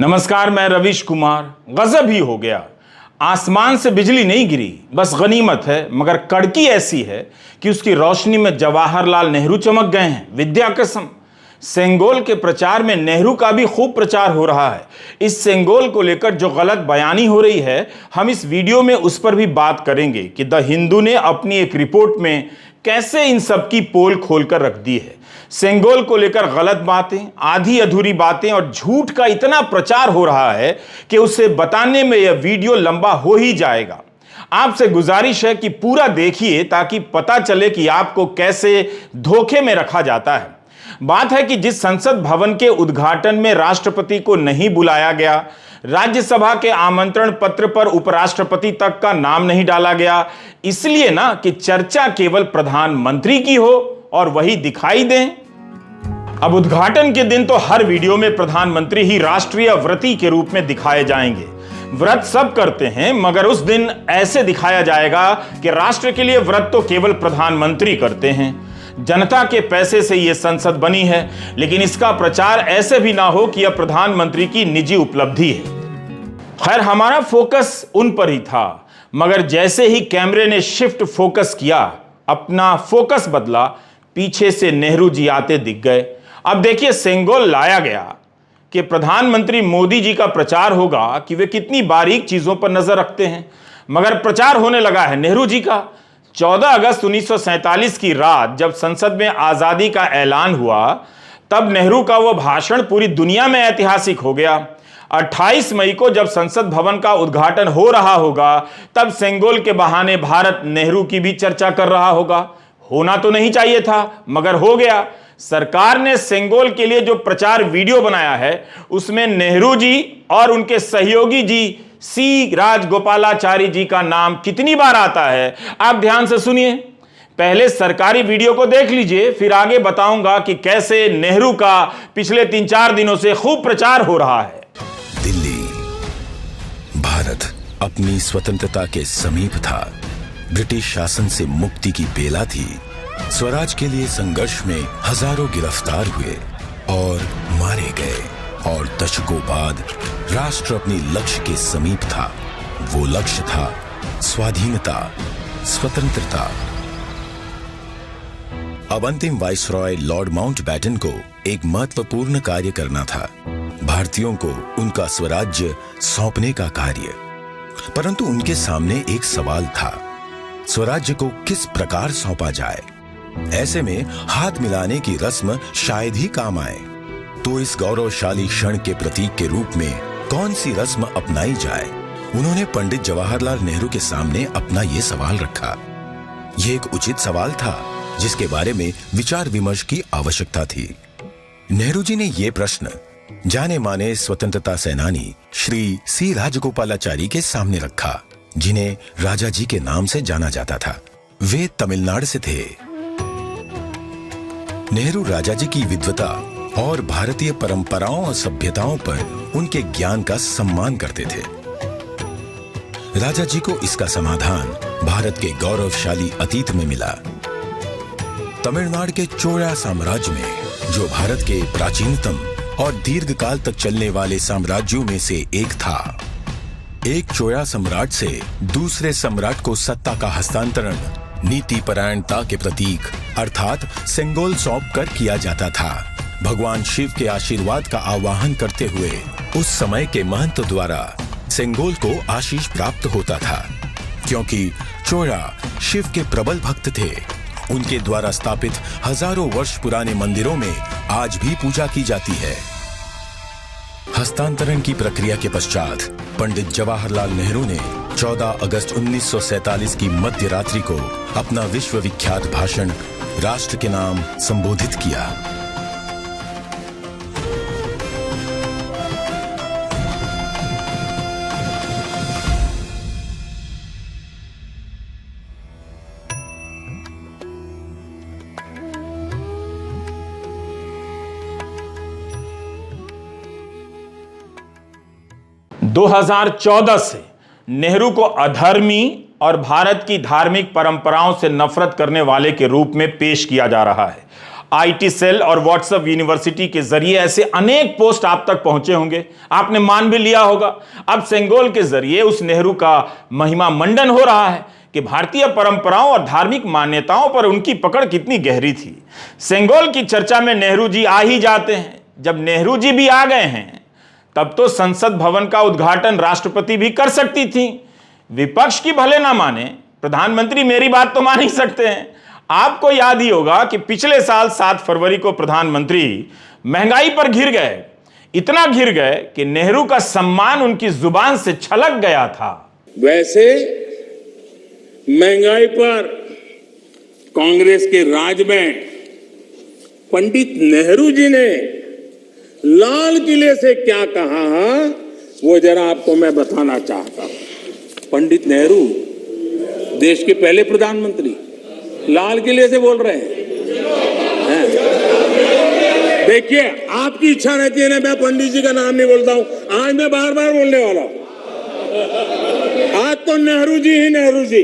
नमस्कार, मैं रवीश कुमार। गजब ही हो गया। आसमान से बिजली नहीं गिरी, बस गनीमत है, मगर कड़की ऐसी है कि उसकी रोशनी में जवाहरलाल नेहरू चमक गए हैं। विद्या कसम। सेंगोल के प्रचार में नेहरू का भी खूब प्रचार हो रहा है। इस सेंगोल को लेकर जो गलत बयानी हो रही है, हम इस वीडियो में उस पर भी बात करेंगे कि द हिंदू ने अपनी एक रिपोर्ट में कैसे इन सब की पोल खोलकर रख दी है। सेंगोल को लेकर गलत बातें, आधी अधूरी बातें और झूठ का इतना प्रचार हो रहा है कि उसे बताने में यह वीडियो लंबा हो ही जाएगा। आपसे गुजारिश है कि पूरा देखिए ताकि पता चले कि आपको कैसे धोखे में रखा जाता है। बात है कि जिस संसद भवन के उद्घाटन में राष्ट्रपति को नहीं बुलाया गया, राज्यसभा के आमंत्रण पत्र पर उपराष्ट्रपति तक का नाम नहीं डाला गया, इसलिए ना कि चर्चा केवल प्रधानमंत्री की हो और वही दिखाई दें। अब उद्घाटन के दिन तो हर वीडियो में प्रधानमंत्री ही राष्ट्रीय व्रती के रूप में दिखाए जाएंगे। व्रत सब करते हैं, मगर उस दिन ऐसे दिखाया जाएगा कि राष्ट्र के लिए व्रत तो केवल प्रधानमंत्री करते हैं। जनता के पैसे से यह संसद बनी है, लेकिन इसका प्रचार ऐसे भी ना हो कि यह प्रधानमंत्री की निजी उपलब्धि है। खैर, हमारा फोकस उन पर ही था, मगर जैसे ही कैमरे ने शिफ्ट फोकस किया, अपना फोकस बदला, पीछे से नेहरू जी आते दिख गए। अब देखिए, सेंगोल लाया गया कि प्रधानमंत्री मोदी जी का प्रचार होगा कि वे कितनी बारीक चीजों पर नजर रखते हैं, मगर प्रचार होने लगा है नेहरू जी का। 14 अगस्त 1947 की रात जब संसद में आजादी का ऐलान हुआ, तब नेहरू का वह भाषण पूरी दुनिया में ऐतिहासिक हो गया। 28 मई को जब संसद भवन का उद्घाटन हो रहा होगा, तब सेंगोल के बहाने भारत नेहरू की भी चर्चा कर रहा होगा। होना तो नहीं चाहिए था, मगर हो गया। सरकार ने सेंगोल के लिए जो प्रचार वीडियो बनाया है, उसमें नेहरू जी और उनके सहयोगी जी सी राजगोपालाचारी जी का नाम कितनी बार आता है, आप ध्यान से सुनिए। पहले सरकारी वीडियो को देख लीजिए, फिर आगे बताऊंगा कि कैसे नेहरू का पिछले 3-4 दिनों से खूब प्रचार हो रहा है। दिल्ली, भारत अपनी स्वतंत्रता के समीप था। ब्रिटिश शासन से मुक्ति की बेला थी। स्वराज के लिए संघर्ष में हजारों गिरफ्तार हुए और मारे गए, और दशकों बाद राष्ट्र अपने लक्ष्य के समीप था। वो लक्ष्य था स्वाधीनता, स्वतंत्रता। अब अंतिम वाइसरॉय लॉर्ड माउंटबेटन को एक महत्वपूर्ण कार्य करना था, भारतीयों को उनका स्वराज्य सौंपने का कार्य। परंतु उनके सामने एक सवाल था, स्वराज्य को किस प्रकार सौंपा जाए। ऐसे में हाथ मिलाने की रस्म शायद ही काम आए, तो इस गौरवशाली क्षण के प्रतीक के रूप में कौन सी रस्म अपनाई जाए। उन्होंने पंडित जवाहरलाल नेहरू के सामने अपना ये सवाल रखा। यह एक उचित सवाल था जिसके बारे में विचार विमर्श की आवश्यकता थी। नेहरू जी ने यह प्रश्न जाने माने स्वतंत्रता सेनानी श्री सी राजगोपालाचारी के सामने रखा, जिन्हें राजा जी के नाम से जाना जाता था। वे तमिलनाडु से थे। नेहरू राजा जी की विद्वता और भारतीय परंपराओं और सभ्यताओं पर उनके ज्ञान का सम्मान करते थे। राजा जी को इसका समाधान भारत के गौरवशाली अतीत में मिला। तमिलनाडु के चोला साम्राज्य में, जो भारत के प्राचीनतम और दीर्घकाल तक चलने वाले साम्राज्यों में से एक था, एक चोला सम्राट से दूसरे सम्राट को सत्ता का हस्तांतरण नीति परायणता के प्रतीक अर्थात सेंगोल सौंप कर किया जाता था। भगवान शिव के आशीर्वाद का आवाहन करते हुए उस समय के महंत द्वारा सेंगोल को आशीष प्राप्त होता था। क्योंकि चोला शिव के प्रबल भक्त थे, उनके द्वारा स्थापित हजारों वर्ष पुराने मंदिरों में आज भी पूजा की जाती है। हस्तांतरण की प्रक्रिया के पश्चात पंडित जवाहरलाल नेहरू ने 14 अगस्त 1947 की मध्य रात्रि को अपना विश्वविख्यात भाषण राष्ट्र के नाम संबोधित किया। – 2014 से नेहरू को अधर्मी और भारत की धार्मिक परंपराओं से नफरत करने वाले के रूप में पेश किया जा रहा है। आईटी सेल और व्हाट्सएप यूनिवर्सिटी के जरिए ऐसे अनेक पोस्ट आप तक पहुंचे होंगे, आपने मान भी लिया होगा। अब सेंगोल के जरिए उस नेहरू का महिमा मंडन हो रहा है कि भारतीय परंपराओं और धार्मिक मान्यताओं पर उनकी पकड़ कितनी गहरी थी। सेंगोल की चर्चा में नेहरू जी आ ही जाते हैं। जब नेहरू जी भी आ गए हैं तब तो संसद भवन का उद्घाटन राष्ट्रपति भी कर सकती थी। विपक्ष की भले ना माने, प्रधानमंत्री मेरी बात तो मान ही सकते हैं। आपको याद ही होगा कि पिछले साल 7 फरवरी को प्रधानमंत्री महंगाई पर घिर गए, इतना घिर गए कि नेहरू का सम्मान उनकी जुबान से छलक गया था। वैसे महंगाई पर कांग्रेस के राज में पंडित नेहरू जी ने लाल किले से क्या कहा, वो जरा आपको मैं बताना चाहता हूं। पंडित नेहरू देश के पहले प्रधानमंत्री लाल किले से बोल रहे हैं। देखिए, आपकी इच्छा रहती है ना मैं पंडित जी का नाम नहीं बोलता हूं, आज मैं बार बार बोलने वाला हूं। आज तो नेहरू जी ही नेहरू जी।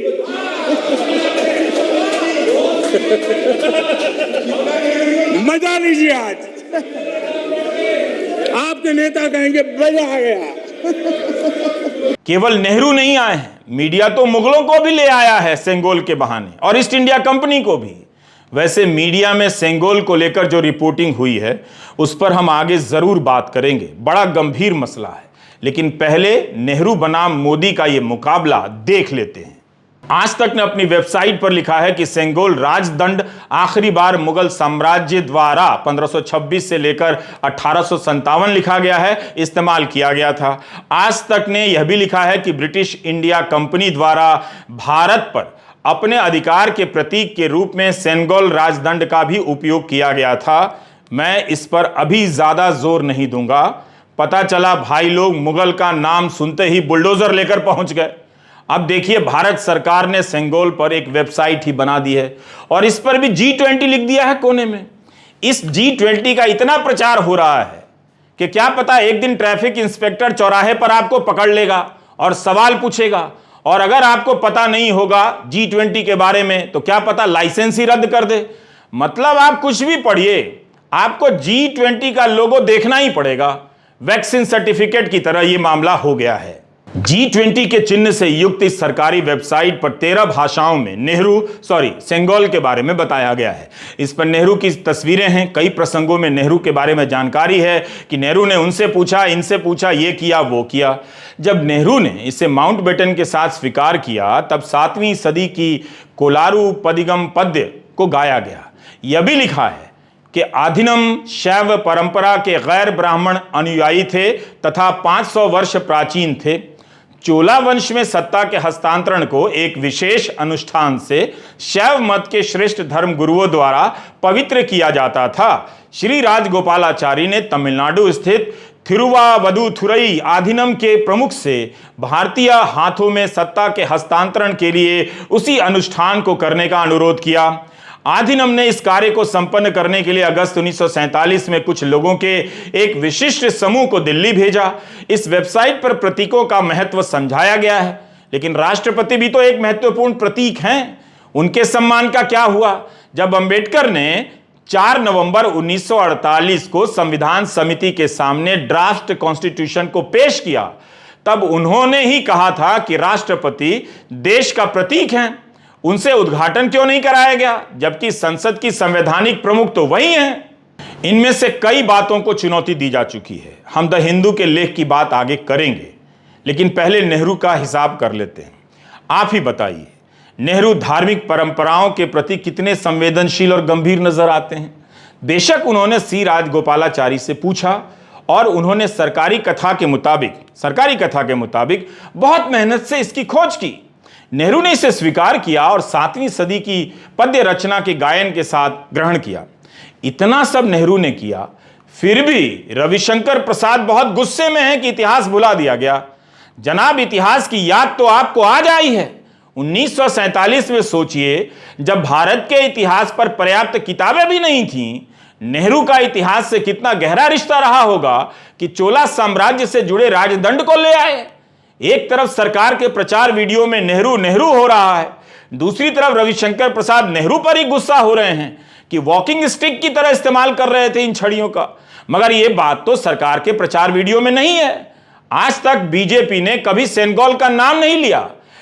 मजा लीजिए, आज आपके नेता कहेंगे मजा आ गया। केवल नेहरू नहीं आए हैं, मीडिया तो मुगलों को भी ले आया है सेंगोल के बहाने, और ईस्ट इंडिया कंपनी को भी। वैसे मीडिया में सेंगोल को लेकर जो रिपोर्टिंग हुई है उस पर हम आगे जरूर बात करेंगे, बड़ा गंभीर मसला है। लेकिन पहले नेहरू बनाम मोदी का यह मुकाबला देख लेते हैं। आज तक ने अपनी वेबसाइट पर लिखा है कि सेंगोल राजदंड आखिरी बार मुगल साम्राज्य द्वारा 1526 से लेकर 1857 लिखा गया है, इस्तेमाल किया गया था। आज तक ने यह भी लिखा है कि ब्रिटिश इंडिया कंपनी द्वारा भारत पर अपने अधिकार के प्रतीक के रूप में सेंगोल राजदंड का भी उपयोग किया गया था। मैं इस पर अभी ज्यादा जोर नहीं दूंगा। पता चला भाई लोग मुगल का नाम सुनते ही बुलडोजर लेकर पहुंच गए। अब देखिए, भारत सरकार ने सेंगोल पर एक वेबसाइट ही बना दी है और इस पर भी G20 लिख दिया है कोने में। इस G20 का इतना प्रचार हो रहा है कि क्या पता एक दिन ट्रैफिक इंस्पेक्टर चौराहे पर आपको पकड़ लेगा और सवाल पूछेगा, और अगर आपको पता नहीं होगा G20 के बारे में तो क्या पता लाइसेंस ही रद्द कर दे। मतलब आप कुछ भी पढ़िए, आपको G20 का लोगो देखना ही पड़ेगा। वैक्सीन सर्टिफिकेट की तरह यह मामला हो गया है। G20 के चिन्ह से युक्त इस सरकारी वेबसाइट पर 13 भाषाओं में सेंगोल के बारे में बताया गया है। इस पर नेहरू की तस्वीरें हैं, कई प्रसंगों में नेहरू के बारे में जानकारी है कि नेहरू ने उनसे पूछा, इनसे पूछा, ये किया, वो किया। जब नेहरू ने इसे माउंटबेटन के साथ स्वीकार किया तब 7वीं सदी की कोलारू पदिगम पद्य को गाया गया। यह भी लिखा है कि आधीनम शैव परंपरा के गैर ब्राह्मण अनुयायी थे तथा 500 वर्ष प्राचीन थे। चोला वंश में सत्ता के हस्तांतरण को एक विशेष अनुष्ठान से शैव मत के श्रेष्ठ धर्म गुरुओं द्वारा पवित्र किया जाता था। श्री राजगोपालाचारी ने तमिलनाडु स्थित थिरुवावदुथुरई आधीनम के प्रमुख से भारतीय हाथों में सत्ता के हस्तांतरण के लिए उसी अनुष्ठान को करने का अनुरोध किया। आधीनम ने इस कार्य को संपन्न करने के लिए अगस्त 1947 में कुछ लोगों के एक विशिष्ट समूह को दिल्ली भेजा। इस वेबसाइट पर प्रतीकों का महत्व समझाया गया है, लेकिन राष्ट्रपति भी तो एक महत्वपूर्ण प्रतीक हैं। उनके सम्मान का क्या हुआ? जब अंबेडकर ने 4 नवंबर 1948 को संविधान समिति के सामने ड्राफ्ट कॉन्स्टिट्यूशन को पेश किया, तब उन्होंने ही कहा था कि राष्ट्रपति देश का प्रतीक हैं। उनसे उद्घाटन क्यों नहीं कराया गया, जबकि संसद की संवैधानिक प्रमुख तो वही हैं? इनमें से कई बातों को चुनौती दी जा चुकी है। हम द हिंदू के लेख की बात आगे करेंगे, लेकिन पहले नेहरू का हिसाब कर लेते हैं। आप ही बताइए, नेहरू धार्मिक परंपराओं के प्रति कितने संवेदनशील और गंभीर नजर आते हैं। बेशक उन्होंने सी राजगोपालाचारी से पूछा और उन्होंने सरकारी कथा के मुताबिक बहुत मेहनत से इसकी खोज की। नेहरू ने इसे स्वीकार किया और 7वीं सदी की पद्य रचना के गायन के साथ ग्रहण किया। इतना सब नेहरू ने किया, फिर भी रविशंकर प्रसाद बहुत गुस्से में है कि इतिहास भुला दिया गया। जनाब, इतिहास की याद तो आपको आज आई है। 1947 में सोचिए, जब भारत के इतिहास पर पर्याप्त किताबें भी नहीं थीं, नेहरू का इतिहास से कितना गहरा रिश्ता रहा होगा कि चोला साम्राज्य से जुड़े राजदंड को ले आए। एक तरफ सरकार के प्रचार वीडियो में नेहरू नेहरू हो रहा है, दूसरी तरफ रविशंकर प्रसाद नेहरू पर ही गुस्सा हो रहे हैं कि वॉकिंग स्टिक की तरह इस्तेमाल कर रहे थे इन छड़ियों का। मगर यह बात तो सरकार के प्रचार वीडियो में नहीं है। आज तक बीजेपी ने कभी सेनेगल का नाम नहीं लिया,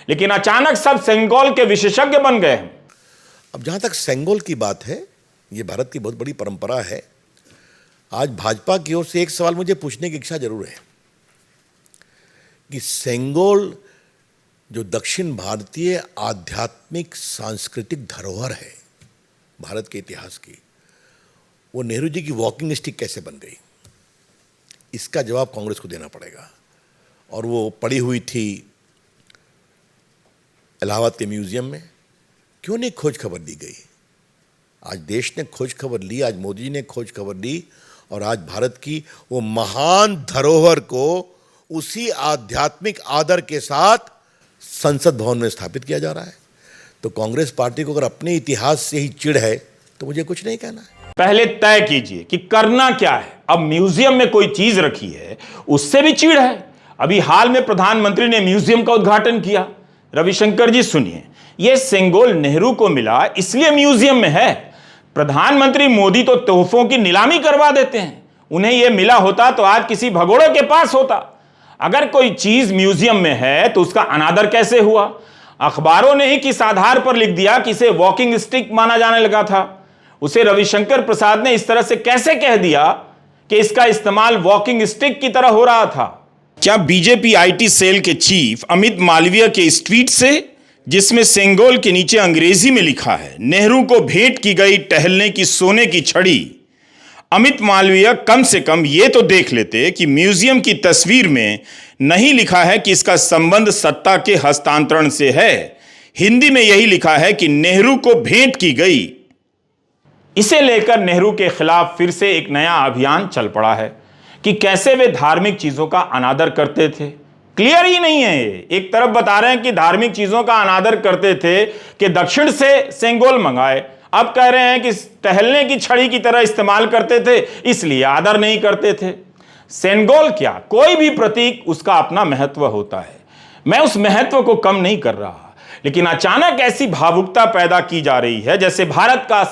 लेकिन अचानक सब सेनेगल के विशेषज्ञ बन गए। अब जहां तक सेनेगल की बात है, यह भारत की बहुत बड़ी परंपरा है। आज भाजपा की ओर से एक सवाल मुझे पूछने की इच्छा जरूर है कि सेनेगल जो दक्षिण भारतीय आध्यात्मिक सांस्कृतिक धरोहर है भारत के इतिहास की, वो नेहरू जी की वॉकिंग स्टिक कैसे बन गई? इसका जवाब कांग्रेस को देना पड़ेगा। और वो पड़ी हुई थी इलाहाबाद के म्यूजियम में, क्यों नहीं खोज खबर दी गई? आज देश ने खोज खबर ली, आज मोदी जी ने खोज खबर ली, और आज भारत की वो महान धरोहर को उसी आध्यात्मिक आदर के साथ संसद भवन में स्थापित किया जा रहा है। तो कांग्रेस पार्टी को अगर अपने इतिहास से ही चिढ़ है तो मुझे कुछ नहीं कहना है। पहले तय कीजिए कि करना क्या है। अब म्यूजियम में कोई चीज रखी है, उससे भी चिढ़ है। अभी हाल में प्रधानमंत्री ने म्यूजियम का उद्घाटन किया। रविशंकर जी सुनिए, यह सेनेगल नेहरू को मिला इसलिए म्यूजियम में है। प्रधानमंत्री मोदी तो तोहफों की नीलामी करवा देते हैं। उन्हें यह मिला होता तो आज किसी भगोड़े के पास होता। अगर कोई चीज म्यूजियम में है तो उसका अनादर कैसे हुआ? अखबारों ने ही किस आधार पर लिख दिया कि इसे वॉकिंग स्टिक माना जाने लगा था? उसे रविशंकर प्रसाद ने इस तरह से कैसे कह दिया कि इसका इस्तेमाल वॉकिंग स्टिक की तरह हो रहा था? क्या बीजेपी आईटी सेल के चीफ अमित मालवीय के इस ट्वीट से, जिसमें सेनेगल के नीचे अंग्रेजी में लिखा है नेहरू को भेंट की गई टहलने की सोने की छड़ी, अमित मालवीय कम से कम ये तो देख लेते कि म्यूजियम की तस्वीर में नहीं लिखा है कि इसका संबंध सत्ता के हस्तांतरण से है। हिंदी में यही लिखा है कि नेहरू को भेंट की गई। इसे लेकर नेहरू के खिलाफ फिर से एक नया अभियान चल पड़ा है कि कैसे वे धार्मिक चीजों का अनादर करते थे। क्लियर ही नहीं है ये। एक तरफ बता रहे हैं कि धार्मिक चीजों का अनादर करते थे कि दक्षिण से सेनेगल मंगाए, अब कह रहे हैं कि टहलने की छड़ी की तरह इस्तेमाल करते थे इसलिए आदर नहीं करते थे। सेनेगल क्या, कोई भी प्रतीक उसका अपना महत्व होता है। मैं उस महत्व को कम नहीं कर रहा, लेकिन अचानक ऐसी भावुकता पैदा की जा रही है जैसे भारत का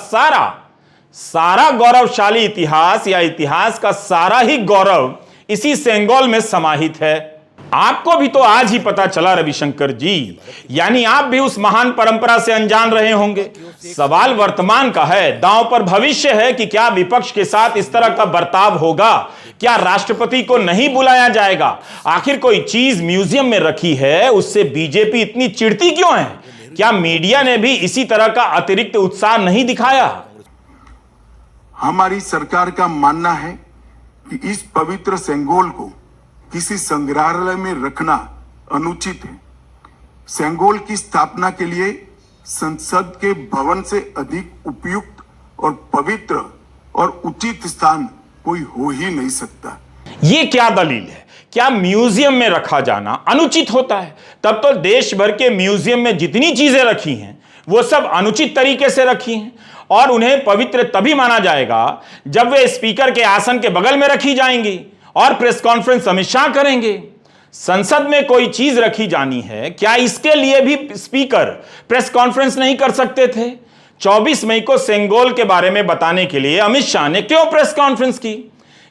सारा गौरवशाली इतिहास या इतिहास का सारा ही गौरव इसी सेनेगल में समाहित है। आपको भी तो आज ही पता चला रविशंकर जी, यानी आप भी उस महान परंपरा से अनजान रहे होंगे। सवाल वर्तमान का है, दांव पर भविष्य है कि क्या विपक्ष के साथ इस तरह का बर्ताव होगा? क्या राष्ट्रपति को नहीं बुलाया जाएगा? आखिर कोई चीज म्यूजियम में रखी है, उससे बीजेपी इतनी चिढ़ती क्यों है? क्या मीडिया ने भी इसी तरह का अतिरिक्त उत्साह नहीं दिखाया? हमारी सरकार का मानना है कि इस पवित्र सेनेगल को किसी संग्रहालय में रखना अनुचित है। सेनेगल की स्थापना के लिए संसद के भवन से अधिक उपयुक्त और पवित्र और उचित स्थान कोई हो ही नहीं सकता। ये क्या दलील है? क्या म्यूजियम में रखा जाना अनुचित होता है? तब तो देश भर के म्यूजियम में जितनी चीजें रखी हैं वो सब अनुचित तरीके से रखी हैं, और उन्हें पवित्र तभी माना जाएगा जब वे स्पीकर के आसन के बगल में रखी जाएंगी और प्रेस कॉन्फ्रेंस अमित शाह करेंगे। संसद में कोई चीज रखी जानी है, क्या इसके लिए भी स्पीकर प्रेस कॉन्फ्रेंस नहीं कर सकते थे? 24 मई को सेनेगल के बारे में बताने के लिए अमित शाह ने क्यों प्रेस कॉन्फ्रेंस की?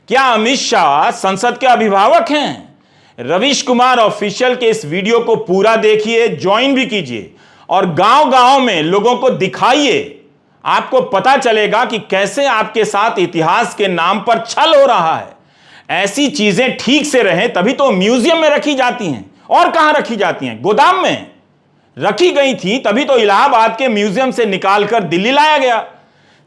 क्या अमित शाह संसद के अभिभावक हैं? रवीश कुमार ऑफिशियल के इस वीडियो को पूरा देखिए, ज्वाइन भी कीजिए और गांव-गांव में लोगों को दिखाइए। आपको पता चलेगा कि कैसे आपके साथ इतिहास के नाम पर छल हो रहा है। ऐसी चीजें ठीक से रहें तभी तो म्यूजियम में रखी जाती हैं। और कहां रखी जाती हैं? गोदाम में रखी गई थी, तभी तो इलाहाबाद के म्यूजियम से निकालकर दिल्ली लाया गया।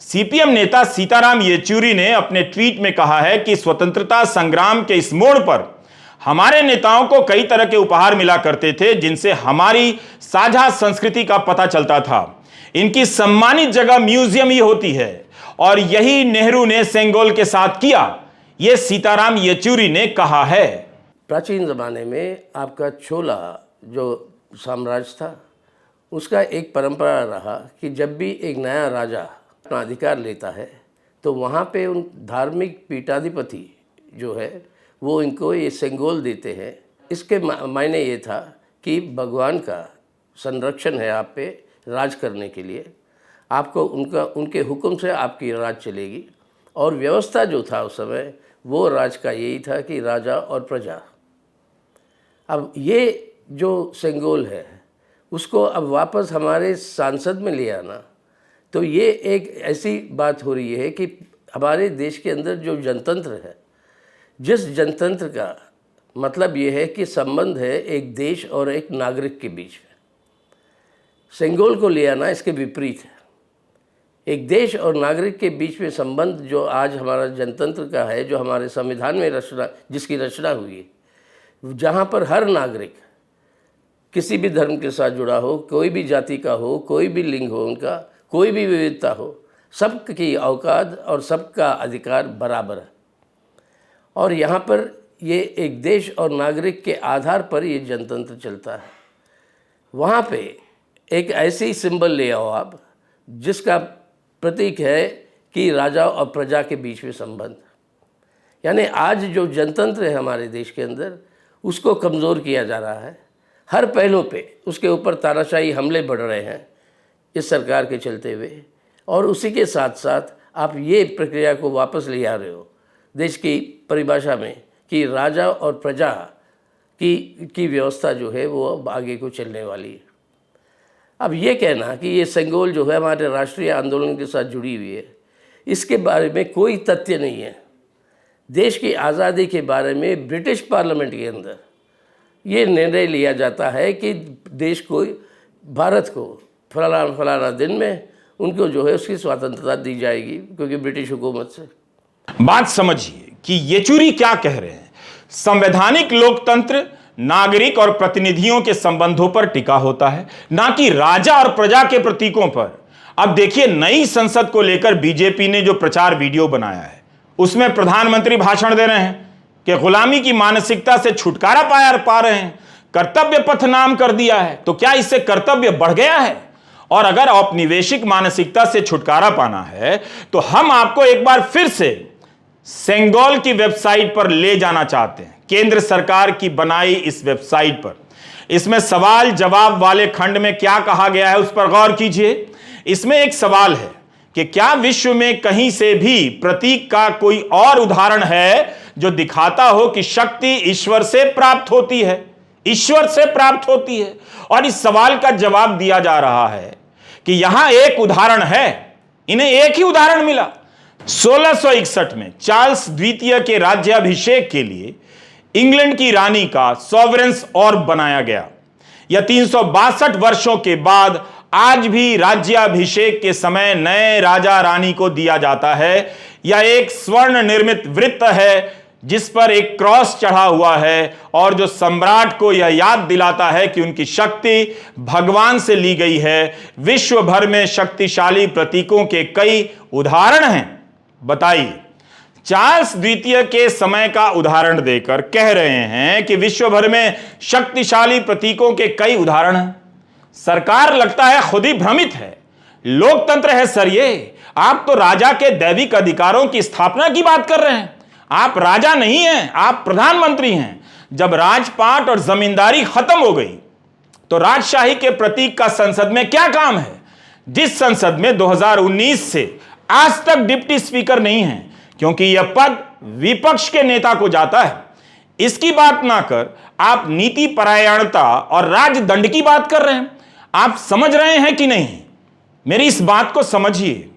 सीपीएम नेता सीताराम येचुरी ने अपने ट्वीट में कहा है कि स्वतंत्रता संग्राम के इस मोड़ पर हमारे नेताओं को कई तरह के उपहार मिला करते थे जिनसे हमारी साझा संस्कृति का पता चलता था। इनकी सम्मानित जगह म्यूजियम ही होती है, और यही नेहरू ने सेनेगल के साथ किया, यह सीताराम येचुरी ने कहा है। प्राचीन ज़माने में आपका चोला जो साम्राज्य था, उसका एक परंपरा रहा कि जब भी एक नया राजा अपना अधिकार लेता है तो वहाँ पे उन धार्मिक पीठाधिपति जो है वो इनको ये सेनेगल देते हैं। इसके मायने ये था कि भगवान का संरक्षण है आप पे, राज करने के लिए। आपको उनके हुक्म से आपकी राज चलेगी। और व्यवस्था जो था उस समय, वो राज का यही था कि राजा और प्रजा। अब ये जो सेंगोल है उसको अब वापस हमारे सांसद में ले आना, तो ये एक ऐसी बात हो रही है कि हमारे देश के अंदर जो जनतंत्र है, जिस जनतंत्र का मतलब ये है कि संबंध है एक देश और एक नागरिक के बीच में, सेंगोल को ले आना इसके विपरीत है। एक देश और नागरिक के बीच में संबंध जो आज हमारा जनतंत्र का है, जो हमारे संविधान में जिसकी रचना हुई है, जहाँ पर हर नागरिक किसी भी धर्म के साथ जुड़ा हो, कोई भी जाति का हो, कोई भी लिंग हो, उनका कोई भी विविधता हो, सबकी औकात और सबका अधिकार बराबर है। और यहाँ पर ये एक देश और नागरिक के आधार पर ये जनतंत्र चलता है। वहाँ पे एक ऐसी सिंबल ले आओ आप जिसका प्रतीक है कि राजा और प्रजा के बीच में संबंध। यानी आज जो जनतंत्र है हमारे देश के अंदर, उसको कमज़ोर किया जा रहा है। हर पहलू पे उसके ऊपर तानाशाही हमले बढ़ रहे हैं इस सरकार के चलते हुए, और उसी के साथ साथ आप ये प्रक्रिया को वापस ले आ रहे हो देश की परिभाषा में कि राजा और प्रजा की व्यवस्था जो है वो अब आगे को चलने वाली है। अब ये कहना कि ये सेंगोल जो है हमारे राष्ट्रीय आंदोलन के साथ जुड़ी हुई है, इसके बारे में कोई तथ्य नहीं है। देश की आज़ादी के बारे में ब्रिटिश पार्लियामेंट के अंदर ये निर्णय लिया जाता है कि देश को, भारत को फलाना दिन में उनको जो है उसकी स्वतंत्रता दी जाएगी, क्योंकि ब्रिटिश हुकूमत से। बात समझिए कि येचुरी क्या कह रहे हैं। संवैधानिक लोकतंत्र नागरिक और प्रतिनिधियों के संबंधों पर टिका होता है, ना कि राजा और प्रजा के प्रतीकों पर। अब देखिए, नई संसद को लेकर बीजेपी ने जो प्रचार वीडियो बनाया है, उसमें प्रधानमंत्री भाषण दे रहे हैं कि गुलामी की मानसिकता से छुटकारा पा रहे हैं, कर्तव्य पथ नाम कर दिया है। तो क्या इससे कर्तव्य बढ़ गया है? और अगर औपनिवेशिक मानसिकता से छुटकारा पाना है तो हम आपको एक बार फिर से सेंगोल की वेबसाइट पर ले जाना चाहते हैं, केंद्र सरकार की बनाई इस वेबसाइट पर। इसमें सवाल जवाब वाले खंड में क्या कहा गया है उस पर गौर कीजिए। इसमें एक सवाल है कि क्या विश्व में कहीं से भी प्रतीक का कोई और उदाहरण है जो दिखाता हो कि शक्ति ईश्वर से प्राप्त होती है, ईश्वर से प्राप्त होती है। और इस सवाल का जवाब दिया जा रहा है कि यहां एक उदाहरण है, इन्हें एक ही उदाहरण मिला। 1661 में चार्ल्स द्वितीय के राज्याभिषेक के लिए इंग्लैंड की रानी का सॉवरेंस ऑर्ब बनाया गया। यह 362 वर्षों के बाद आज भी राज्याभिषेक के समय नए राजा रानी को दिया जाता है। यह एक स्वर्ण निर्मित वृत्त है जिस पर एक क्रॉस चढ़ा हुआ है, और जो सम्राट को यह याद दिलाता है कि उनकी शक्ति भगवान से ली गई है। विश्व भर में शक्तिशाली प्रतीकों के कई उदाहरण हैं। बताइए, चार्ल्स द्वितीय के समय का उदाहरण देकर कह रहे हैं कि विश्व भर में शक्तिशाली प्रतीकों के कई उदाहरण हैं। सरकार लगता है खुद ही भ्रमित है। लोकतंत्र है सर ये। आप तो राजा के दैविक अधिकारों की स्थापना की बात कर रहे हैं। आप राजा नहीं हैं, आप प्रधानमंत्री हैं। जब राजपाट और जमींदारी खत्म हो गई तो राजशाही के प्रतीक का संसद में क्या काम है? जिस संसद में 2019 से आज तक डिप्टी स्पीकर नहीं है, क्योंकि यह पद विपक्ष के नेता को जाता है। इसकी बात ना कर आप नीति परायणता और राजदंड की बात कर रहे हैं। आप समझ रहे हैं कि नहीं? मेरी इस बात को समझिए।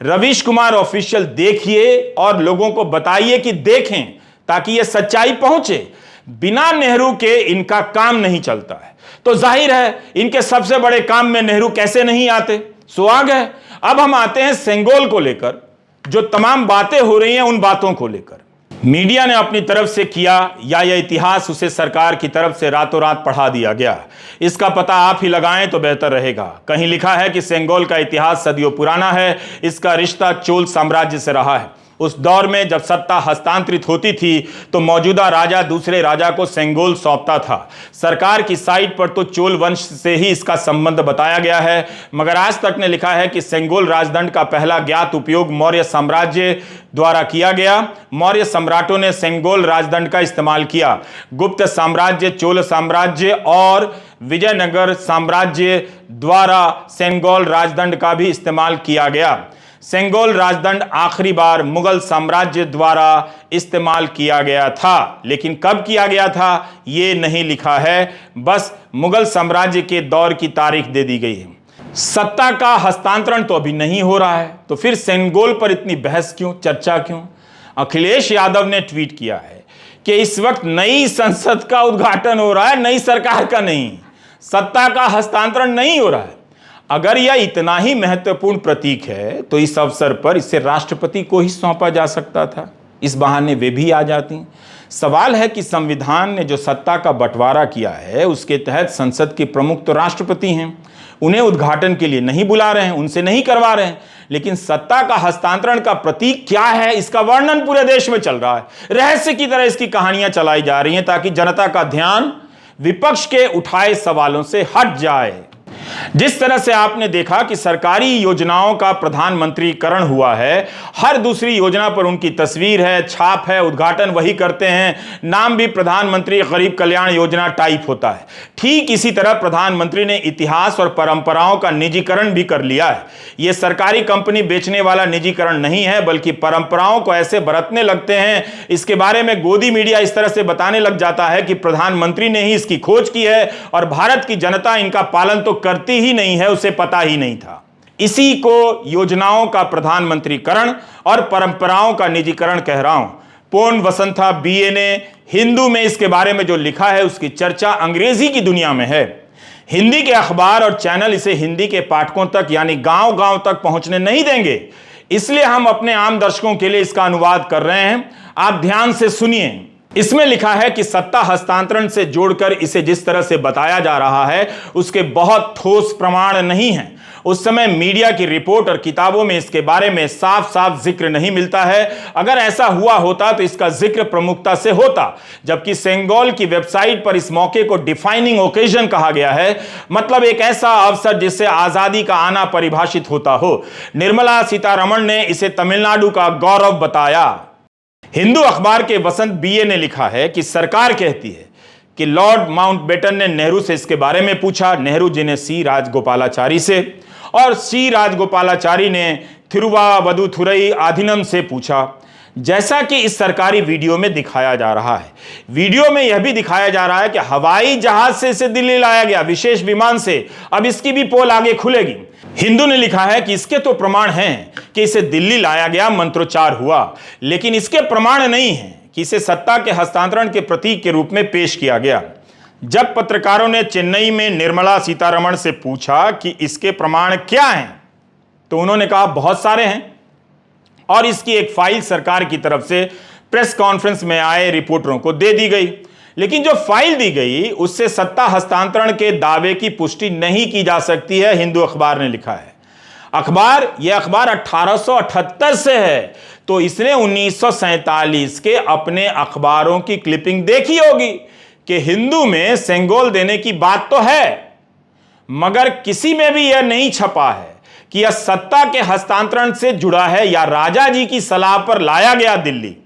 रवीश कुमार ऑफिशियल देखिए और लोगों को बताइए कि देखें, ताकि यह सच्चाई पहुंचे। बिना नेहरू के इनका काम नहीं चलता है, तो जाहिर है इनके सबसे बड़े काम में नेहरू कैसे नहीं आते। सुहाग है। अब हम आते हैं सेंगोल को लेकर, जो तमाम बातें हो रही हैं उन बातों को लेकर। मीडिया ने अपनी तरफ से किया या यह इतिहास उसे सरकार की तरफ से रातों रात पढ़ा दिया गया, इसका पता आप ही लगाएं तो बेहतर रहेगा। कहीं लिखा है कि सेंगोल का इतिहास सदियों पुराना है, इसका रिश्ता चोल साम्राज्य से रहा है। उस दौर में जब सत्ता हस्तांतरित होती थी तो मौजूदा राजा दूसरे राजा को सेंगोल सौंपता था। सरकार की साइट पर तो चोल वंश से ही इसका संबंध बताया गया है, मगर आज तक ने लिखा है कि सेंगोल राजदंड का पहला ज्ञात उपयोग मौर्य साम्राज्य द्वारा किया गया। मौर्य सम्राटों ने सेंगोल राजदंड का इस्तेमाल किया। गुप्त साम्राज्य, चोल साम्राज्य और विजयनगर साम्राज्य द्वारा सेंगोल राजदंड का भी इस्तेमाल किया गया। सेंगोल राजदंड आखिरी बार मुगल साम्राज्य द्वारा इस्तेमाल किया गया था, लेकिन कब किया गया था यह नहीं लिखा है, बस मुगल साम्राज्य के दौर की तारीख दे दी गई है। सत्ता का हस्तांतरण तो अभी नहीं हो रहा है, तो फिर सेंगोल पर इतनी बहस क्यों, चर्चा क्यों? अखिलेश यादव ने ट्वीट किया है कि इस वक्त नई संसद का उद्घाटन हो रहा है, नई सरकार का नहीं, सत्ता का हस्तांतरण नहीं हो रहा है। अगर यह इतना ही महत्वपूर्ण प्रतीक है तो इस अवसर पर इसे राष्ट्रपति को ही सौंपा जा सकता था, इस बहाने वे भी आ जाती। सवाल है कि संविधान ने जो सत्ता का बंटवारा किया है उसके तहत संसद के प्रमुख तो राष्ट्रपति हैं, उन्हें उद्घाटन के लिए नहीं बुला रहे हैं, उनसे नहीं करवा रहे हैं, लेकिन सत्ता का हस्तांतरण का प्रतीक क्या है इसका वर्णन पूरे देश में चल रहा है। रहस्य की तरह इसकी कहानियां चलाई जा रही हैं ताकि जनता का ध्यान विपक्ष के उठाए सवालों से हट जाए। जिस तरह से आपने देखा कि सरकारी योजनाओं का प्रधानमंत्रीकरण हुआ है, हर दूसरी योजना पर उनकी तस्वीर है, छाप है, उद्घाटन वही करते हैं, नाम भी प्रधानमंत्री गरीब कल्याण योजना टाइप होता है। ठीक इसी तरह प्रधानमंत्री ने इतिहास और परंपराओं का निजीकरण भी कर लिया है। यह सरकारी कंपनी बेचने वाला निजीकरण नहीं है, बल्कि परंपराओं को ऐसे बरतने लगते हैं, इसके बारे में गोदी मीडिया इस तरह से बताने लग जाता है कि प्रधानमंत्री ने ही इसकी खोज की है और भारत की जनता इनका पालन तो करती ही नहीं है, उसे पता ही नहीं था। इसी को योजनाओं का प्रधानमंत्रीकरण और परंपराओं का निजीकरण कह रहा हूं। पोन वसंथा बीए ने हिंदू में इसके बारे में जो लिखा है उसकी चर्चा अंग्रेजी की दुनिया में है। हिंदी के अखबार और चैनल इसे हिंदी के पाठकों तक यानी गांव-गांव तक पहुंचने नहीं देंगे, इसलिए हम अपने आम दर्शकों के लिए इसका अनुवाद कर रहे हैं। आप ध्यान से सुनिए। इसमें लिखा है कि सत्ता हस्तांतरण से जोड़कर इसे जिस तरह से बताया जा रहा है उसके बहुत ठोस प्रमाण नहीं हैं। उस समय मीडिया की रिपोर्ट और किताबों में इसके बारे में साफ साफ जिक्र नहीं मिलता है। अगर ऐसा हुआ होता तो इसका जिक्र प्रमुखता से होता, जबकि सेंगोल की वेबसाइट पर इस मौके को डिफाइनिंग ओकेजन कहा गया है, मतलब एक ऐसा अवसर जिससे आजादी का आना परिभाषित होता हो। निर्मला सीतारमण ने इसे तमिलनाडु का गौरव बताया। हिंदू अखबार के वसंत बीए ने लिखा है कि सरकार कहती है कि लॉर्ड माउंटबेटन ने नेहरू से इसके बारे में पूछा, नेहरू जी ने सी राजगोपालाचारी से, और सी राजगोपालाचारी ने थिरुवावदुथुरई आधीनम से पूछा। जैसा कि इस सरकारी वीडियो में दिखाया जा रहा है, वीडियो में यह भी दिखाया जा रहा है कि हवाई जहाज से इसे दिल्ली लाया गया, विशेष विमान से। अब इसकी भी पोल आगे खुलेगी। हिंदू ने लिखा है कि इसके तो प्रमाण हैं कि इसे दिल्ली लाया गया, मंत्रोच्चार हुआ, लेकिन इसके प्रमाण नहीं हैं कि इसे सत्ता के हस्तांतरण के प्रतीक के रूप में पेश किया गया। जब पत्रकारों ने चेन्नई में निर्मला सीतारमण से पूछा कि इसके प्रमाण क्या हैं, तो उन्होंने कहा बहुत सारे हैं, और इसकी एक फाइल सरकार की तरफ से प्रेस कॉन्फ्रेंस में आए रिपोर्टरों को दे दी गई। लेकिन जो फाइल दी गई उससे सत्ता हस्तांतरण के दावे की पुष्टि नहीं की जा सकती है, हिंदू अखबार ने लिखा है। यह अखबार 1878 से है, तो इसने 1947 के अपने अखबारों की क्लिपिंग देखी होगी कि हिंदू में सेंगोल देने की बात तो है, मगर किसी में भी यह नहीं छपा है कि यह सत्ता के हस्तांतरण से जुड़ा है या राजा जी की सलाह पर लाया गया दिल्ली।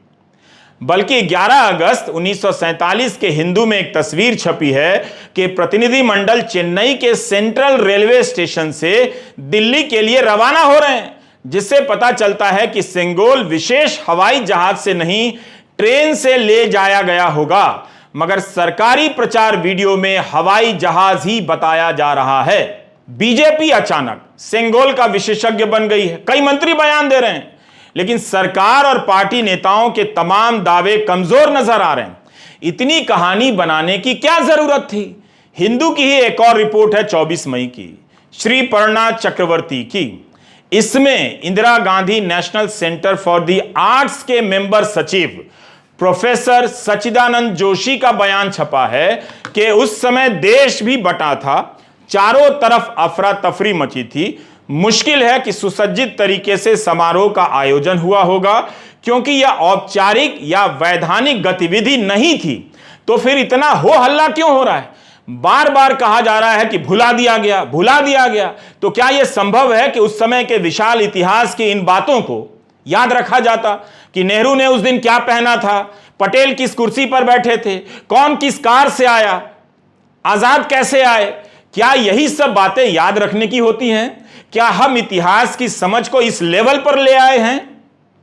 बल्कि 11 अगस्त 1947 के हिंदू में एक तस्वीर छपी है कि प्रतिनिधिमंडल चेन्नई के सेंट्रल रेलवे स्टेशन से दिल्ली के लिए रवाना हो रहे हैं, जिससे पता चलता है कि सेंगोल विशेष हवाई जहाज से नहीं ट्रेन से ले जाया गया होगा, मगर सरकारी प्रचार वीडियो में हवाई जहाज ही बताया जा रहा है। बीजेपी अचानक सेंगोल का विशेषज्ञ बन गई है, कई मंत्री बयान दे रहे हैं, लेकिन सरकार और पार्टी नेताओं के तमाम दावे कमजोर नजर आ रहे हैं। इतनी कहानी बनाने की क्या जरूरत थी? हिंदू की ही एक और रिपोर्ट है 24 मई की, श्री पर्णा चक्रवर्ती की। इसमें Indira Gandhi national centre for the arts के मेंबर सचिव प्रोफेसर सच्चिदानंद जोशी का बयान छपा है कि उस समय देश भी बटा था, चारों तरफ अफरा तफरी मची थी, मुश्किल है कि सुसज्जित तरीके से समारोह का आयोजन हुआ होगा, क्योंकि यह औपचारिक या वैधानिक गतिविधि नहीं थी। तो फिर इतना हो हल्ला क्यों हो रहा है? बार बार कहा जा रहा है कि भुला दिया गया, भुला दिया गया। तो क्या यह संभव है कि उस समय के विशाल इतिहास की इन बातों को याद रखा जाता कि नेहरू ने उस दिन क्या पहना था, पटेल किस कुर्सी पर बैठे थे, कौन किस कार से आया, आजाद कैसे आए? क्या यही सब बातें याद रखने की होती हैं? क्या हम इतिहास की समझ को इस लेवल पर ले आए हैं?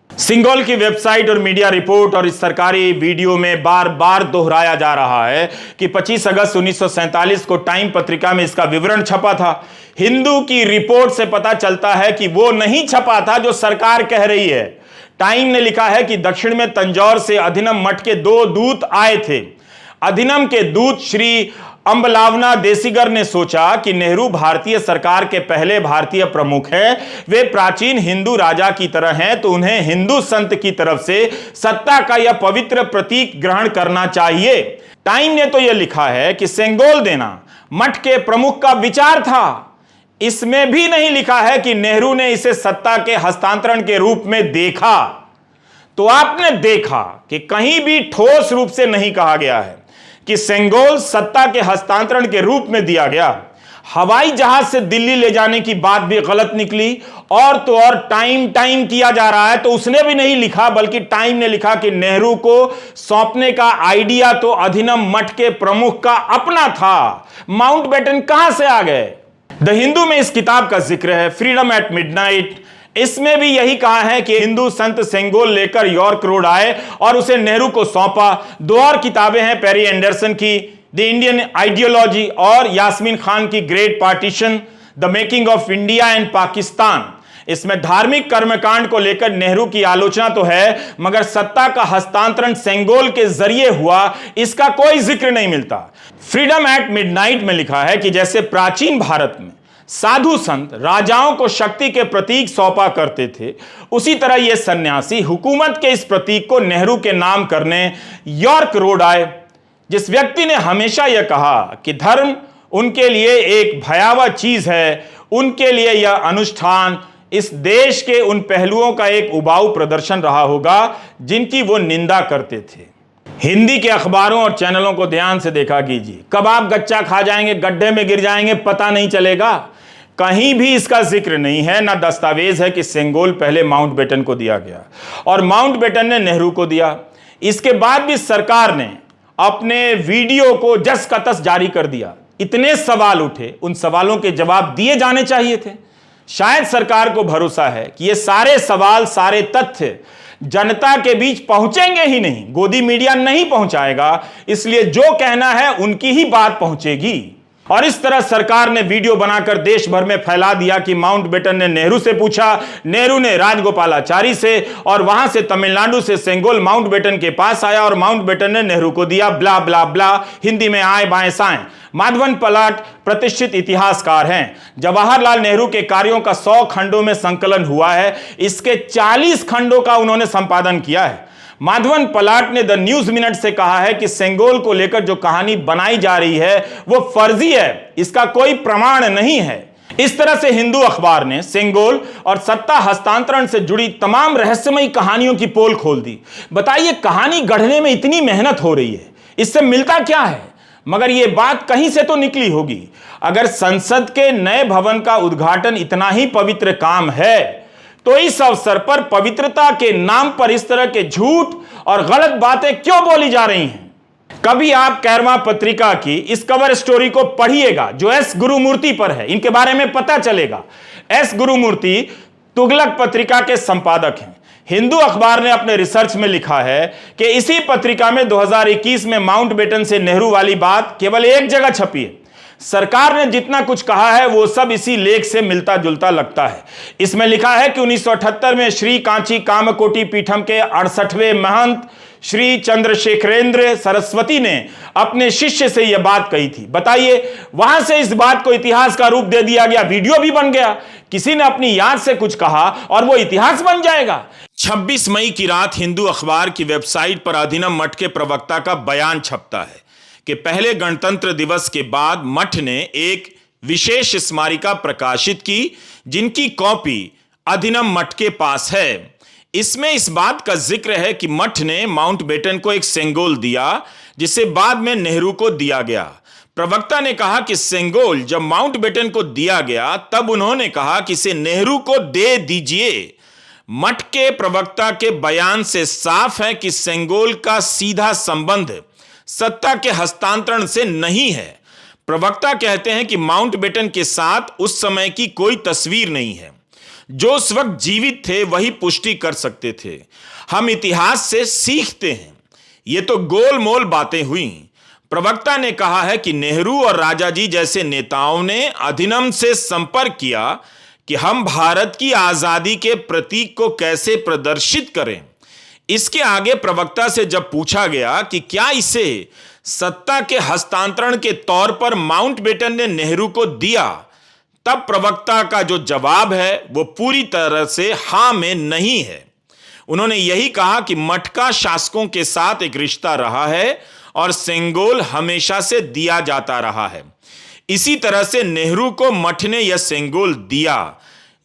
सिंघोल की वेबसाइट और मीडिया रिपोर्ट और इस सरकारी वीडियो में बार बार दोहराया जा रहा है कि 25 अगस्त 1947 को टाइम पत्रिका में इसका विवरण छपा था। हिंदू की रिपोर्ट से पता चलता है कि वो नहीं छपा था जो सरकार कह रही है। टाइम ने लिखा है कि दक्षिण में तंजौर से अधिनम मठ के 2 दूत आए थे। अधिनम के दूत श्री अंबलावना देसीगर ने सोचा कि नेहरू भारतीय सरकार के पहले भारतीय प्रमुख हैं, वे प्राचीन हिंदू राजा की तरह हैं, तो उन्हें हिंदू संत की तरफ से सत्ता का यह पवित्र प्रतीक ग्रहण करना चाहिए। टाइम ने तो यह लिखा है कि सेंगोल देना मठ के प्रमुख का विचार था। इसमें भी नहीं लिखा है कि नेहरू ने इसे सत्ता के हस्तांतरण के रूप में देखा। तो आपने देखा कि कहीं भी ठोस रूप से नहीं कहा गया है कि सेंगोल सत्ता के हस्तांतरण के रूप में दिया गया। हवाई जहाज से दिल्ली ले जाने की बात भी गलत निकली, और तो और टाइम किया जा रहा है, तो उसने भी नहीं लिखा, बल्कि टाइम ने लिखा कि नेहरू को सौंपने का आइडिया तो अधिनम मठ के प्रमुख का अपना था। माउंटबेटन कहां से आ गए? द हिंदू में इस किताब का जिक्र है, फ्रीडम एट मिडनाइट। इसमें भी यही कहा है कि हिंदू संत सेंगोल लेकर यॉर्क रोड आए और उसे नेहरू को सौंपा। 2 और किताबें हैं पेरी एंडरसन की, द इंडियन आइडियोलॉजी, और यास्मीन खान की great partition, the making of India and Pakistan. इसमें धार्मिक कर्मकांड को लेकर नेहरू की आलोचना तो है, मगर सत्ता का हस्तांतरण सेंगोल के जरिए हुआ, इसका कोई जिक्र नहीं मिलता। फ्रीडम एट मिडनाइट में लिखा है कि जैसे प्राचीन भारत में साधु संत राजाओं को शक्ति के प्रतीक सौंपा करते थे, उसी तरह ये सन्यासी हुकूमत के इस प्रतीक को नेहरू के नाम करने यॉर्क रोड आए। जिस व्यक्ति ने हमेशा यह कहा कि धर्म उनके लिए एक भयावह चीज है, उनके लिए यह अनुष्ठान इस देश के उन पहलुओं का एक उबाऊ प्रदर्शन रहा होगा जिनकी वो निंदा करते थे। हिंदी के अखबारों और चैनलों को ध्यान से देखा कीजिए। कब आप गच्चा खा जाएंगे, गड्ढे में गिर जाएंगे, पता नहीं चलेगा। कहीं भी इसका जिक्र नहीं है, ना दस्तावेज है कि सेंगोल पहले माउंटबेटन को दिया गया और माउंटबेटन ने नेहरू को दिया। इसके बाद भी सरकार ने अपने वीडियो को जस का तस जारी कर दिया। इतने सवाल उठे, उन सवालों के जवाब दिए जाने चाहिए थे। शायद सरकार को भरोसा है कि ये सारे सवाल, सारे तथ्य जनता के बीच पहुंचेंगे ही नहीं, गोदी मीडिया नहीं पहुंचाएगा, इसलिए जो कहना है उनकी ही बात पहुंचेगी। और इस तरह सरकार ने वीडियो बनाकर देश भर में फैला दिया कि माउंटबेटन ने नेहरू से पूछा, नेहरू ने राजगोपालाचारी से, और वहां से तमिलनाडु से सेंगोल माउंटबेटन के पास आया और माउंटबेटन ने नेहरू को दिया। ब्ला ब्ला ब्ला, हिंदी में आए बाएं साएं। माधवन पलाट प्रतिष्ठित इतिहासकार हैं। जवाहरलाल नेहरू के कार्यों का 100 खंडों में संकलन हुआ है, इसके 40 खंडों का उन्होंने संपादन किया है। माधवन पलाट ने द न्यूज मिनट से कहा है कि सेंगोल को लेकर जो कहानी बनाई जा रही है वो फर्जी है, इसका कोई प्रमाण नहीं है। इस तरह से हिंदू अखबार ने सेंगोल और सत्ता हस्तांतरण से जुड़ी तमाम रहस्यमयी कहानियों की पोल खोल दी। बताइए, कहानी गढ़ने में इतनी मेहनत हो रही है, इससे मिलता क्या है? मगर यह बात कहीं से तो निकली होगी। अगर संसद के नए भवन का उद्घाटन इतना ही पवित्र काम है, तो इस अवसर पर पवित्रता के नाम पर इस तरह के झूठ और गलत बातें क्यों बोली जा रही हैं? कभी आप कैरमा पत्रिका की इस कवर स्टोरी को पढ़िएगा जो एस गुरुमूर्ति पर है, इनके बारे में पता चलेगा। एस गुरुमूर्ति तुगलक पत्रिका के संपादक हैं। हिंदू अखबार ने अपने रिसर्च में लिखा है कि इसी पत्रिका में 2021 में माउंटबेटन से नेहरू वाली बात केवल एक जगह छपी है। सरकार ने जितना कुछ कहा है वो सब इसी लेख से मिलता जुलता लगता है। इसमें लिखा है कि 1978 में श्री कांची कामकोटि पीठम के 68वें महंत श्री चंद्रशेखरेंद्र सरस्वती ने अपने शिष्य से यह बात कही थी। बताइए, वहां से इस बात को इतिहास का रूप दे दिया गया, वीडियो भी बन गया। किसी ने अपनी याद से कुछ कहा और वो इतिहास बन जाएगा। 26 मई की रात हिंदू अखबार की वेबसाइट पर अधिनम मठ के प्रवक्ता का बयान छपता है कि पहले गणतंत्र दिवस के बाद मठ ने एक विशेष स्मारिका प्रकाशित की, जिनकी कॉपी अधिनम मठ के पास है। इसमें इस बात का जिक्र है कि मठ ने माउंटबेटन को एक सेंगोल दिया, जिसे बाद में नेहरू को दिया गया। प्रवक्ता ने कहा कि सेंगोल जब माउंटबेटन को दिया गया तब उन्होंने कहा कि इसे नेहरू को दे दीजिए। मठ के प्रवक्ता के बयान से साफ है कि सेंगोल का सीधा संबंध सत्ता के हस्तांतरण से नहीं है। प्रवक्ता कहते हैं कि माउंटबेटन के साथ उस समय की कोई तस्वीर नहीं है। जो उस वक्त जीवित थे वही पुष्टि कर सकते थे। हम इतिहास से सीखते हैं। ये तो गोलमोल बातें हुई। प्रवक्ता ने कहा है कि नेहरू और राजाजी जैसे नेताओं ने अधिनम से संपर्क किया कि हम भारत की आजादी के प्रतीक को कैसे प्रदर्शित करें। इसके आगे प्रवक्ता से जब पूछा गया कि क्या इसे सत्ता के हस्तांतरण के तौर पर माउंटबेटन ने नेहरू को दिया, तब प्रवक्ता का जो जवाब है वो पूरी तरह से हां में नहीं है। उन्होंने यही कहा कि मठ का शासकों के साथ एक रिश्ता रहा है और सेंगोल हमेशा से दिया जाता रहा है। इसी तरह से नेहरू को मठ ने यह सेंगोल दिया।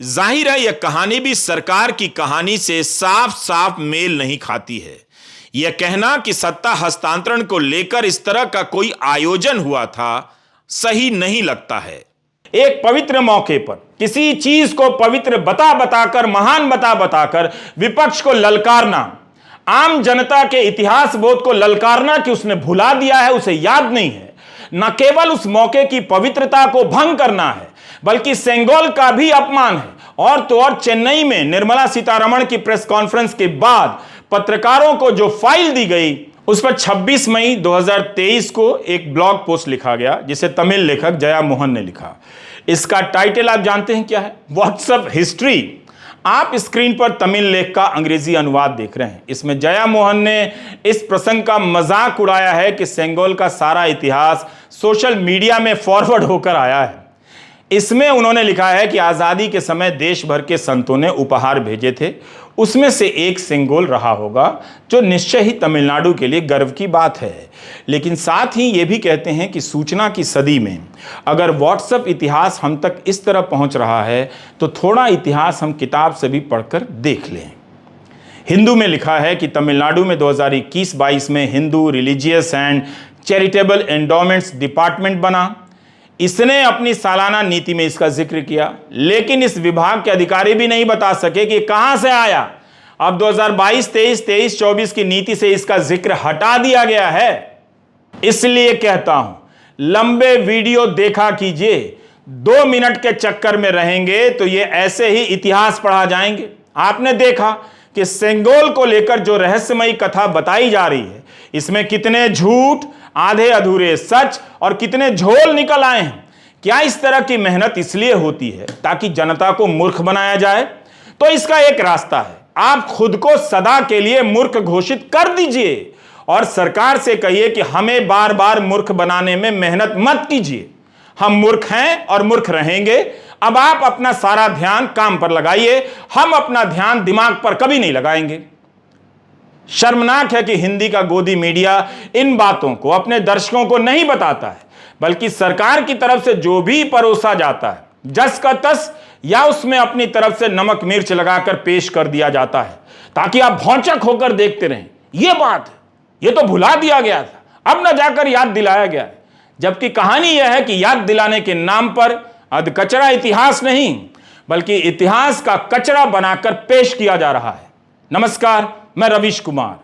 जाहिर है यह कहानी भी सरकार की कहानी से साफ साफ मेल नहीं खाती है। यह कहना कि सत्ता हस्तांतरण को लेकर इस तरह का कोई आयोजन हुआ था सही नहीं लगता है। एक पवित्र मौके पर किसी चीज को पवित्र बता बताकर, महान बता बताकर विपक्ष को ललकारना, आम जनता के इतिहास बोध को ललकारना कि उसने भुला दिया है, उसे याद नहीं है, न केवल उस मौके की पवित्रता को भंग करना है बल्कि सेंगोल का भी अपमान है। और तो और चेन्नई में निर्मला सीतारमण की प्रेस कॉन्फ्रेंस के बाद पत्रकारों को जो फाइल दी गई उस पर 26 मई 2023 को एक ब्लॉग पोस्ट लिखा गया, जिसे तमिल लेखक जया मोहन ने लिखा। इसका टाइटल आप जानते हैं क्या है? WhatsApp history. आप स्क्रीन पर तमिल लेख का अंग्रेजी अनुवाद देख रहे हैं। इसमें जया मोहन ने इस प्रसंग का मजाक उड़ाया है कि सेंगोल का सारा इतिहास सोशल मीडिया में फॉरवर्ड होकर आया है। इसमें उन्होंने लिखा है कि आज़ादी के समय देश भर के संतों ने उपहार भेजे थे, उसमें से एक सेंगोल रहा होगा, जो निश्चय ही तमिलनाडु के लिए गर्व की बात है। लेकिन साथ ही ये भी कहते हैं कि सूचना की सदी में अगर व्हाट्सएप इतिहास हम तक इस तरह पहुंच रहा है तो थोड़ा इतिहास हम किताब से भी पढ़कर देख लें। हिंदू में लिखा है कि तमिलनाडु में 2021-22 में Hindu religious and charitable endowments department बना। इसने अपनी सालाना नीति में इसका जिक्र किया, लेकिन इस विभाग के अधिकारी भी नहीं बता सके कि कहां से आया। अब 2022-23, 23-24 की नीति से इसका जिक्र हटा दिया गया है। इसलिए कहता हूं, लंबे वीडियो देखा कीजिए। 2 मिनट के चक्कर में रहेंगे तो ये ऐसे ही इतिहास पढ़ा जाएंगे। आपने देखा कि सेंगोल को लेकर जो रहस्यमयी कथा बताई जा रही है, इसमें कितने झूठ, आधे अधूरे सच और कितने झोल निकल आए हैं। क्या इस तरह की मेहनत इसलिए होती है ताकि जनता को मूर्ख बनाया जाए? तो इसका एक रास्ता है, आप खुद को सदा के लिए मूर्ख घोषित कर दीजिए और सरकार से कहिए कि हमें बार बार मूर्ख बनाने में मेहनत मत कीजिए। हम मूर्ख हैं और मूर्ख रहेंगे। अब आप अपना सारा ध्यान काम पर लगाइए, हम अपना ध्यान दिमाग पर कभी नहीं लगाएंगे। शर्मनाक है कि हिंदी का गोदी मीडिया इन बातों को अपने दर्शकों को नहीं बताता है, बल्कि सरकार की तरफ से जो भी परोसा जाता है जस का तस या उसमें अपनी तरफ से नमक मिर्च लगाकर पेश कर दिया जाता है ताकि आप भौचक होकर देखते रहें। यह बात है, यह तो भुला दिया गया था, अब न जाकर याद दिलाया गया है। जबकि कहानी यह है कि याद दिलाने के नाम पर अधकचरा इतिहास नहीं बल्कि इतिहास का कचरा बनाकर पेश किया जा रहा है। नमस्कार, मैं रवीश कुमार।